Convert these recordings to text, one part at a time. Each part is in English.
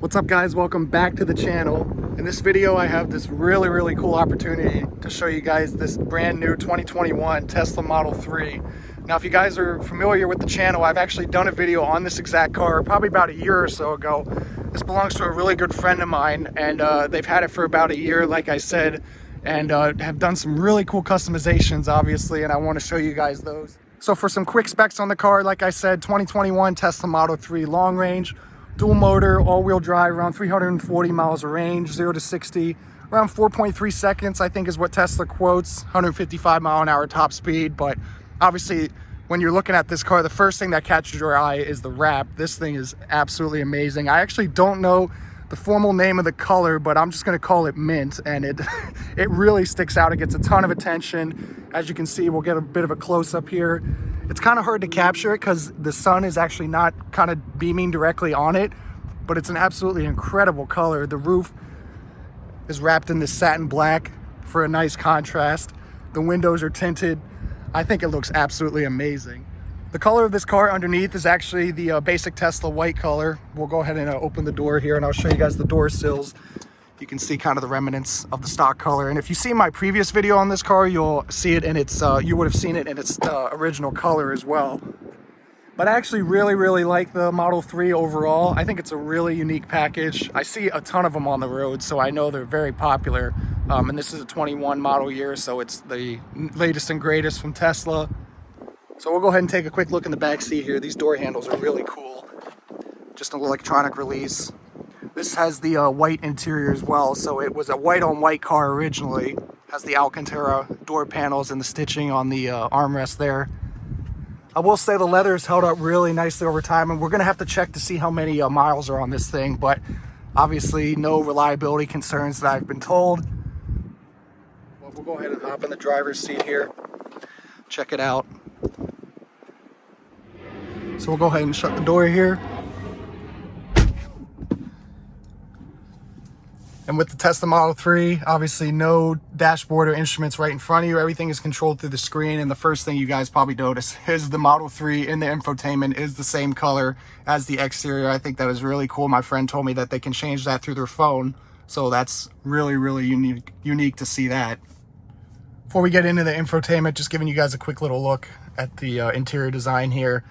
What's up, guys? Welcome back to the channel. In this video I have this really cool opportunity to show you guys this brand new 2021 Tesla Model 3. Now, if you guys are familiar with the channel, I've actually done a video on this exact car probably about a year or so ago. This belongs to a really good friend of mine, and they've had it for about a year, like I said, and have done some really cool customizations, obviously, and I want to show you guys those. So for some quick specs on the car, like I said, 2021 Tesla Model 3 long range, dual motor, all-wheel drive, around 340 miles of range, 0 to 60, around 4.3 seconds, I think is what Tesla quotes, 155 mile an hour top speed. But obviously, when you're looking at this car, the first thing that catches your eye is the wrap. This thing is absolutely amazing. I actually don't know the formal name of the color, but I'm just gonna call it mint, and it it really sticks out. It gets a ton of attention. As you can see, we'll get a bit of a close-up here. It's kind of hard to capture it because the sun is actually not kind of beaming directly on it, but it's an absolutely incredible color. The roof is wrapped in this satin black for a nice contrast. The windows are tinted. I think it looks absolutely amazing. The color of this car underneath is actually the basic Tesla white color. We'll go ahead and open the door here, and I'll show you guys the door sills. You can see kind of the remnants of the stock color. And if you see my previous video on this car, you'll see it in its, you would have seen it in its original color as well. But I actually really like the Model 3 overall. I think it's a really unique package. I see a ton of them on the road, so I know they're very popular. And this is a 21 model year, so it's the latest and greatest from Tesla. So we'll go ahead and take a quick look in the back seat here. These door handles are really cool. Just an electronic release. This has the white interior as well, so it was a white on white car originally. Has the Alcantara door panels and the stitching on the armrest there. I will say the leather has held up really nicely over time, and we're gonna have to check to see how many miles are on this thing, but obviously no reliability concerns that I've been told. Well, we'll go ahead and hop in the driver's seat here. Check it out. So we'll go ahead and shut the door here. And with the Tesla Model 3, obviously no dashboard or instruments right in front of you. Everything is controlled through the screen. And the first thing you guys probably notice is the Model 3 in the infotainment is the same color as the exterior. I think that is really cool. My friend told me that they can change that through their phone. So that's really unique to see that. Before we get into the infotainment, just giving you guys a quick little look at the interior design here.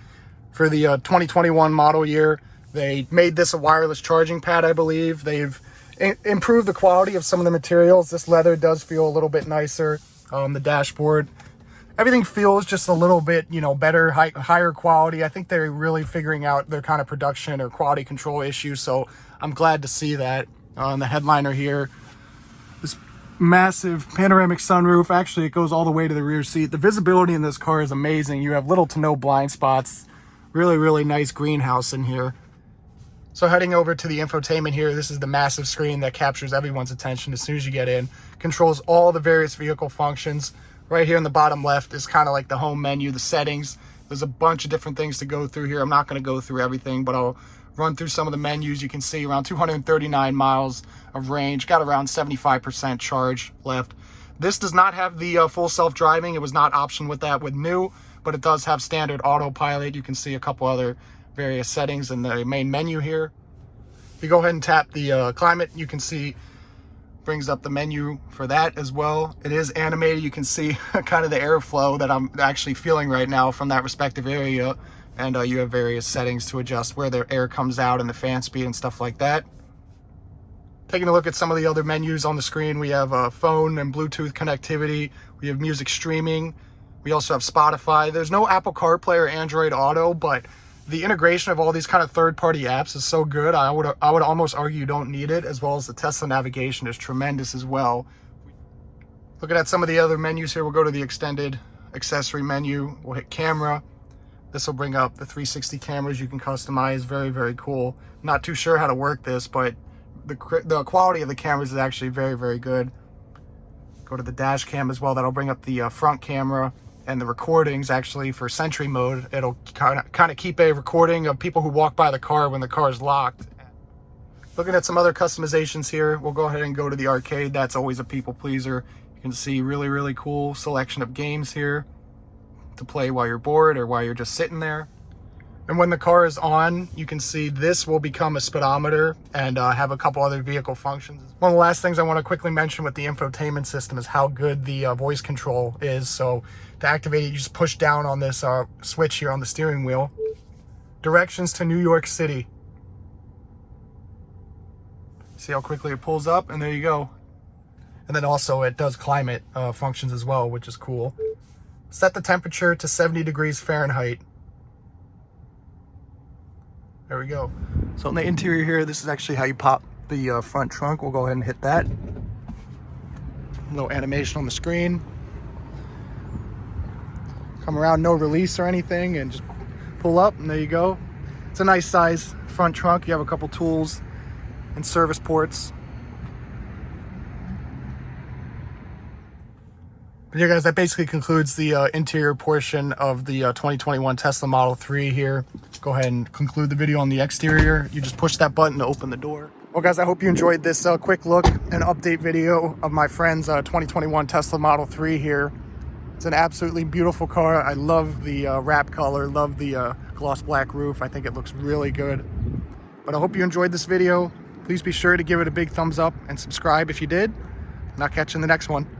For the 2021 model year, they made this a wireless charging pad, I believe. They've improved the quality of some of the materials. This leather does feel a little bit nicer. The dashboard, everything feels just a little bit, you know, better, higher quality. I think they're really figuring out their kind of production or quality control issues, so I'm glad to see that. On the headliner here, this massive panoramic sunroof. Actually, it goes all the way to the rear seat. The visibility in this car is amazing. You have little to no blind spots. Really nice greenhouse in here. So heading over to the infotainment here, this is the massive screen that captures everyone's attention as soon as you get in. Controls all the various vehicle functions. Right here in the bottom left is kind of like the home menu, the settings. There's a bunch of different things to go through here. I'm not going to go through everything, but I'll run through some of the menus. You can see around 239 miles of range, got around 75% charge left. This does not have the full self-driving. It was not optioned with that with new, but it does have standard autopilot. You can see a couple other various settings in the main menu here. If you go ahead and tap the climate, you can see brings up the menu for that as well. It is animated. You can see kind of the airflow that I'm actually feeling right now from that respective area. And you have various settings to adjust where the air comes out and the fan speed and stuff like that. Taking a look at some of the other menus on the screen, we have phone and Bluetooth connectivity. We have music streaming. We also have Spotify. There's no Apple CarPlay or Android Auto, but the integration of all these kind of third-party apps is so good. I would almost argue you don't need it, as well as the Tesla navigation is tremendous as well. Looking at some of the other menus here, we'll go to the extended accessory menu. We'll hit camera. This will bring up the 360 cameras you can customize. Very cool. Not too sure how to work this, but the quality of the cameras is actually very good. Go to the dash cam as well. That'll bring up the front camera and the recordings. Actually, for Sentry mode, it'll kind of keep a recording of people who walk by the car when the car is locked. Looking at some other customizations here, we'll go ahead and go to the arcade. That's always a people pleaser. You can see really cool selection of games here to play while you're bored or while you're just sitting there. And when the car is on, you can see this will become a speedometer and have a couple other vehicle functions. One of the last things I want to quickly mention with the infotainment system is how good the voice control is. So to activate it, you just push down on this switch here on the steering wheel. Directions to New York City. See how quickly it pulls up, and there you go. And then also it does climate functions as well, which is cool. Set the temperature to 70 degrees Fahrenheit. There we go. So in the interior here, this is actually how you pop the front trunk. We'll go ahead and hit that. A little animation on the screen. Come around, no release or anything, and just pull up, and there you go. It's a nice size front trunk. You have a couple tools and service ports. But yeah, guys, that basically concludes the interior portion of the 2021 Tesla Model 3 here. Go ahead and conclude the video on the exterior. You just push that button to open the door. Well, guys, I hope you enjoyed this quick look and update video of my friend's 2021 Tesla Model 3 here. It's an absolutely beautiful car. I love the wrap color, love the gloss black roof. I think it looks really good. But I hope you enjoyed this video. Please be sure to give it a big thumbs up and subscribe if you did. And I'll catch you in the next one.